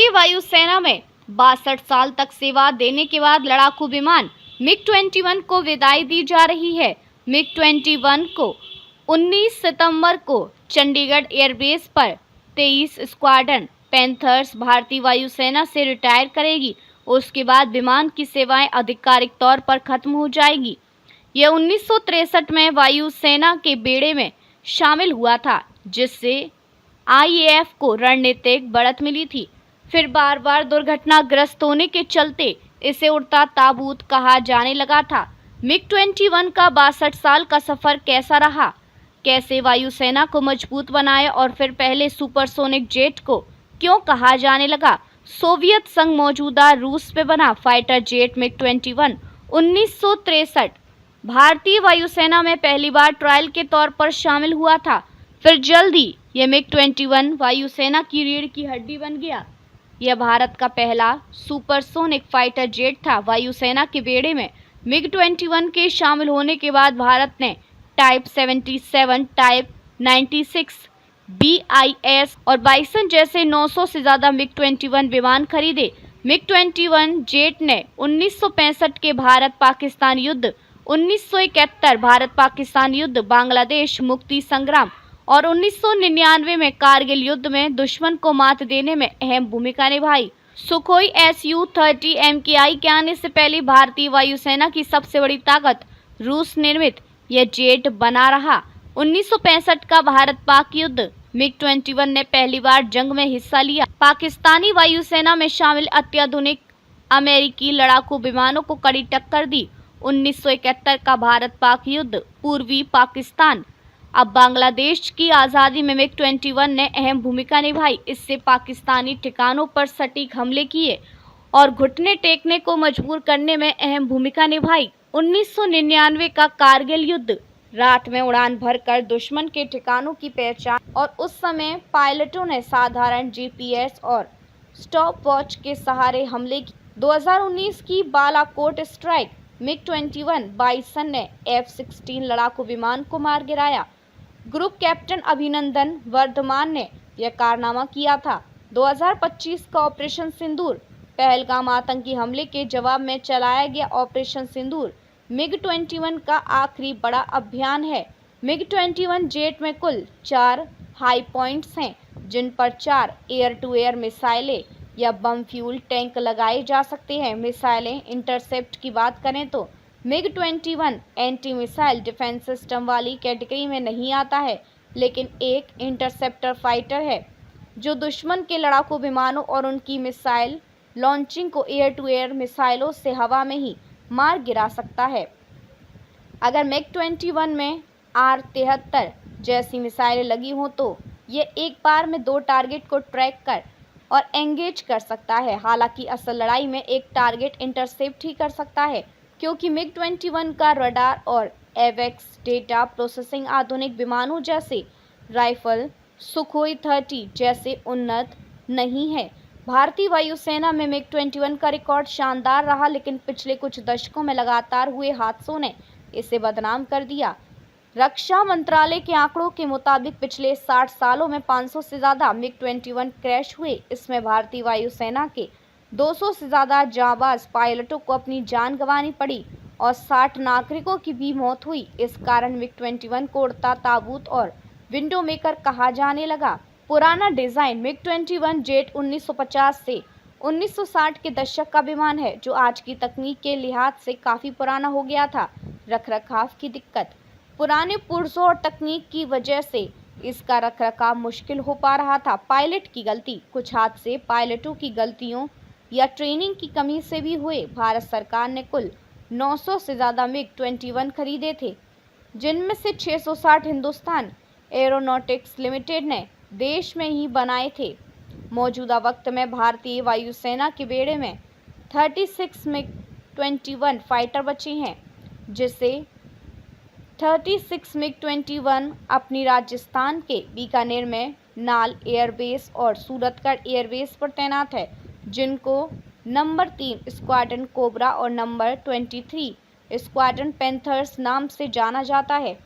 भारतीय वायुसेना में 62 साल तक सेवा देने के बाद लड़ाकू विमान मिग-21 को विदाई दी जा रही है। मिग-21 को 19 सितंबर को चंडीगढ़ एयरबेस पर 23 स्क्वाड्रन पैंथर्स भारतीय वायुसेना से रिटायर करेगी। उसके बाद विमान की सेवाएं आधिकारिक तौर पर खत्म हो जाएगी। यह 1963 में वायुसेना के बेड़े में शामिल हुआ था, जिससे आईएएफ को रणनीतिक बढ़त मिली थी। फिर बार बार दुर्घटनाग्रस्त होने के चलते इसे उड़ता ताबूत कहा जाने लगा था। मिग-21 का 62 साल का सफर कैसा रहा, कैसे वायुसेना को मजबूत बनाया और फिर पहले सुपरसोनिक जेट को क्यों कहा जाने लगा। सोवियत संघ मौजूदा रूस पे बना फाइटर जेट मिग-21 1963 भारतीय वायुसेना में पहली बार ट्रायल के तौर पर शामिल हुआ था। फिर जल्द ही यह मिग-21 वायुसेना की रीढ़ की हड्डी बन गया। यह भारत का पहला सुपरसोनिक फाइटर जेट था। वायुसेना के बेड़े में मिग-21 के शामिल होने के बाद भारत ने टाइप 77, टाइप 96, BIS और बाइसन जैसे 900 से ज्यादा मिग-21 विमान खरीदे। मिग-21 जेट ने 1965 के भारत पाकिस्तान युद्ध, 1971 भारत पाकिस्तान युद्ध, बांग्लादेश मुक्ति संग्राम और 1999 में कारगिल युद्ध में दुश्मन को मात देने में अहम भूमिका निभाई। सुखोई Su-30 MKI के आने से पहले भारतीय वायुसेना की सबसे बड़ी ताकत रूस निर्मित यह जेट बना रहा। 1965 का भारत पाक युद्ध, मिग-21 ने पहली बार जंग में हिस्सा लिया। पाकिस्तानी वायुसेना में शामिल अत्याधुनिक अमेरिकी लड़ाकू विमानों को कड़ी टक्कर दी। 1971 का भारत पाक युद्ध, पूर्वी पाकिस्तान अब बांग्लादेश की आज़ादी में मिग-21 ने अहम भूमिका निभाई। इससे पाकिस्तानी ठिकानों पर सटीक हमले किए और घुटने टेकने को मजबूर करने में अहम भूमिका निभाई। 1999 का कारगिल युद्ध, रात में उड़ान भरकर दुश्मन के ठिकानों की पहचान और उस समय पायलटों ने साधारण GPS और स्टॉप वॉच के सहारे हमले की। 2019 की बालाकोट स्ट्राइक, मिग-21 बाइसन ने F-16 लड़ाकू विमान को मार गिराया। ग्रुप कैप्टन अभिनंदन वर्धमान ने यह कारनामा किया था। 2025 का ऑपरेशन सिंदूर, पहलगाम आतंकी हमले के जवाब में चलाया गया ऑपरेशन सिंदूर मिग-21 का आखिरी बड़ा अभियान है। मिग-21 जेट में कुल 4 हाई पॉइंट्स हैं, जिन पर 4 एयर टू एयर मिसाइलें या बम फ्यूल टैंक लगाए जा सकते हैं। मिसाइलें इंटरसेप्ट की बात करें तो मिग-21 एंटी मिसाइल डिफेंस सिस्टम वाली कैटेगरी में नहीं आता है, लेकिन एक इंटरसेप्टर फाइटर है जो दुश्मन के लड़ाकू विमानों और उनकी मिसाइल लॉन्चिंग को एयर टू एयर मिसाइलों से हवा में ही मार गिरा सकता है। अगर मिग-21 में R-73 जैसी मिसाइलें लगी हों तो ये एक बार में 2 टारगेट को ट्रैक कर और एंगेज कर सकता है। हालांकि असल लड़ाई में एक टारगेट इंटरसेप्ट ही कर सकता है, क्योंकि मिग-21 का रडार और एवेक्स डेटा प्रोसेसिंग आधुनिक विमानों जैसे राइफल सुखोई 30 जैसे उन्नत नहीं है। भारतीय वायुसेना में मिग-21 का रिकॉर्ड शानदार रहा, लेकिन पिछले कुछ दशकों में लगातार हुए हादसों ने इसे बदनाम कर दिया। रक्षा मंत्रालय के आंकड़ों के मुताबिक पिछले 60 सालों में 500 से ज़्यादा मिग-21 क्रैश हुए। इसमें भारतीय वायुसेना के 200 से ज़्यादा जांबाज पायलटों को अपनी जान गंवानी पड़ी और 60 नागरिकों की भी मौत हुई। इस कारण मिग-21 को उड़ता ताबूत और विंडो मेकर कहा जाने लगा। पुराना डिज़ाइन, मिग-21 जेट 1950 से 1960 के दशक का विमान है, जो आज की तकनीक के लिहाज से काफ़ी पुराना हो गया था। रखरखाव की दिक्कत, पुराने पुर्जों और तकनीक की वजह से इसका रखरखाव मुश्किल हो पा रहा था। पायलट की गलती, कुछ हादसे पायलटों की गलतियों या ट्रेनिंग की कमी से भी हुए। भारत सरकार ने कुल 900 से ज़्यादा मिग-21 खरीदे थे, जिनमें से 660 हिंदुस्तान एरोनॉटिक्स लिमिटेड ने देश में ही बनाए थे। मौजूदा वक्त में भारतीय वायुसेना के बेड़े में 36 मिग-21 फाइटर बचे हैं, जिससे 36 मिग-21 अपनी राजस्थान के बीकानेर में नाल एयरबेस और सूरतगढ़ एयरबेस पर तैनात है, जिनको नंबर 3 स्क्वाड्रन कोबरा और नंबर 23 स्क्वाड्रन पैंथर्स नाम से जाना जाता है।